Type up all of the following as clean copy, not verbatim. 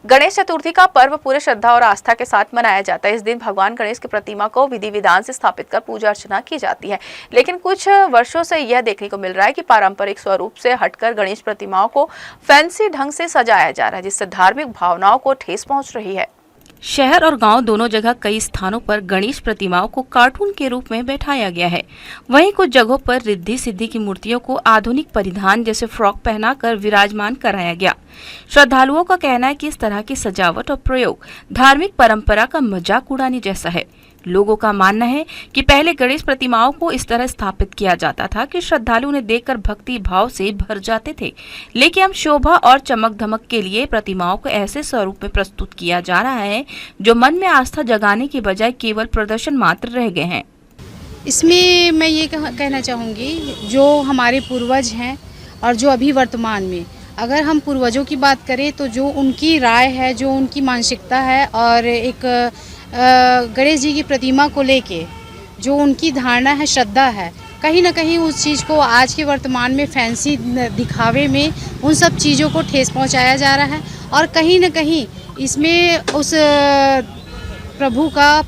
गणेश चतुर्थी का पर्व पूरे श्रद्धा और आस्था के साथ मनाया जाता है। इस दिन भगवान गणेश की प्रतिमा को विधि विधान से स्थापित कर पूजा अर्चना की जाती है। लेकिन कुछ वर्षों से यह देखने को मिल रहा है कि पारंपरिक स्वरूप से हटकर गणेश प्रतिमाओं को फैंसी ढंग से सजाया जा रहा है, जिससे धार्मिक भावनाओं को ठेस पहुंच रही है। शहर और गांव दोनों जगह कई स्थानों पर गणेश प्रतिमाओं को कार्टून के रूप में बैठाया गया है। वहीं कुछ जगहों पर रिद्धि सिद्धि की मूर्तियों को आधुनिक परिधान जैसे फ्रॉक पहनाकर विराजमान कराया गया। श्रद्धालुओं का कहना है कि इस तरह की सजावट और प्रयोग धार्मिक परंपरा का मजाक उड़ाने जैसा है। लोगों का मानना है कि पहले गणेश प्रतिमाओं को इस तरह स्थापित किया जाता था कि श्रद्धालु उन्हें देखकर भक्ति भाव से भर जाते थे, लेकिन अब शोभा और चमक धमक के लिए प्रतिमाओं को ऐसे स्वरूप में प्रस्तुत किया जा रहा है जो मन में आस्था जगाने के बजाय केवल प्रदर्शन मात्र रह गए हैं। इसमें मैं ये कहना चाहूँगी, जो हमारे पूर्वज हैं और जो अभी वर्तमान में, अगर हम पूर्वजों की बात करें तो जो उनकी राय है, जो उनकी मानसिकता है और एक गणेश जी की प्रतिमा को लेके जो उनकी धारणा है, श्रद्धा है, कहीं ना कहीं उस चीज़ को आज के वर्तमान में फैंसी दिखावे में उन सब चीज़ों को ठेस पहुंचाया जा रहा है और कहीं ना कहीं इसमें उस प्रभु का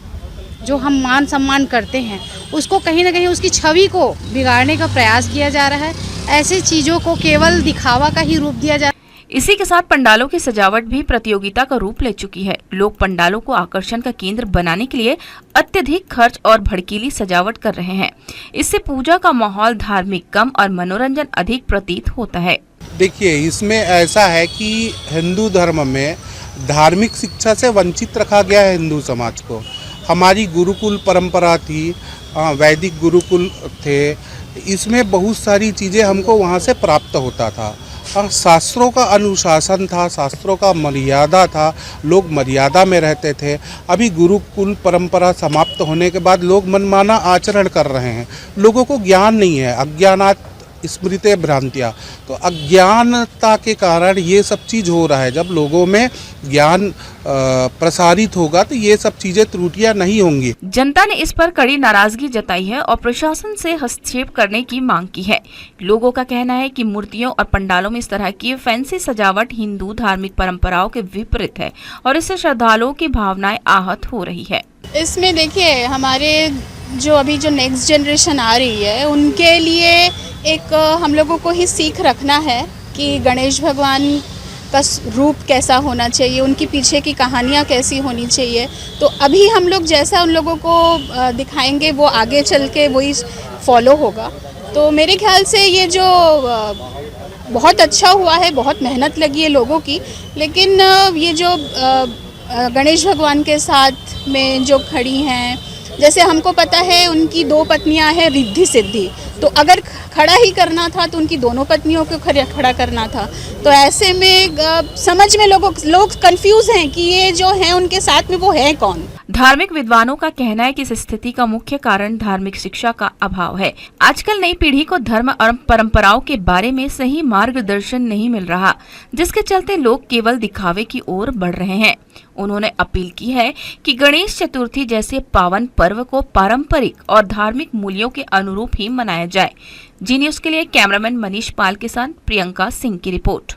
जो हम मान सम्मान करते हैं उसको कहीं ना कहीं उसकी छवि को बिगाड़ने का प्रयास किया जा रहा है। ऐसी चीज़ों को केवल दिखावा का ही रूप दिया जा रहा है। इसी के साथ पंडालों की सजावट भी प्रतियोगिता का रूप ले चुकी है। लोग पंडालों को आकर्षण का केंद्र बनाने के लिए अत्यधिक खर्च और भड़कीली सजावट कर रहे हैं। इससे पूजा का माहौल धार्मिक कम और मनोरंजन अधिक प्रतीत होता है। देखिए, इसमें ऐसा है कि हिंदू धर्म में धार्मिक शिक्षा से वंचित रखा गया है हिंदू समाज को। हमारी गुरुकुल परंपरा थी, वैदिक गुरुकुल थे, इसमें बहुत सारी चीज़ें हमको वहाँ से प्राप्त होता था। शास्त्रों का अनुशासन था, शास्त्रों का मर्यादा था, लोग मर्यादा में रहते थे। अभी गुरुकुल परंपरा समाप्त होने के बाद लोग मनमाना आचरण कर रहे हैं। लोगों को ज्ञान नहीं है, अज्ञानात स्मृति भ्रांतियाँ। तो अज्ञानता के कारण ये सब चीज़ हो रहा है। जब लोगों में ज्ञान प्रसारित होगा तो ये सब चीजें त्रुटियां नहीं होंगी। जनता ने इस पर कड़ी नाराजगी जताई है और प्रशासन से हस्तक्षेप करने की मांग की है। लोगों का कहना है कि मूर्तियों और पंडालों में इस तरह की फैंसी सजावट हिंदू धार्मिक परंपराओं के विपरीत है और इससे श्रद्धालुओं की भावनाएं आहत हो रही है। इसमें देखिए, हमारे जो नेक्स्ट जनरेशन आ रही है उनके लिए एक हम लोगों को ही सीख रखना है कि गणेश भगवान का रूप कैसा होना चाहिए, उनकी पीछे की कहानियाँ कैसी होनी चाहिए। तो अभी हम लोग जैसा उन लोगों को दिखाएंगे वो आगे चल के वही फॉलो होगा। तो मेरे ख्याल से ये जो बहुत अच्छा हुआ है, बहुत मेहनत लगी है लोगों की, लेकिन ये जो गणेश भगवान के साथ में जो खड़ी हैं, जैसे हमको पता है उनकी 2 पत्नियां हैं रिद्धि सिद्धि, तो अगर खड़ा ही करना था तो उनकी दोनों पत्नियों को खड़ा करना था। तो ऐसे में समझ में लोग कंफ्यूज हैं कि ये जो है उनके साथ में वो है कौन। धार्मिक विद्वानों का कहना है कि इस स्थिति का मुख्य कारण धार्मिक शिक्षा का अभाव है। आजकल नई पीढ़ी को धर्म और परंपराओं के बारे में सही मार्गदर्शन नहीं मिल रहा, जिसके चलते लोग केवल दिखावे की ओर बढ़ रहे हैं। उन्होंने अपील की है कि गणेश चतुर्थी जैसे पावन पर्व को पारंपरिक और धार्मिक मूल्यों के अनुरूप ही मनाया जाए। जी न्यूज़ के लिए कैमरामैन मनीष पाल के साथ प्रियंका सिंह की रिपोर्ट।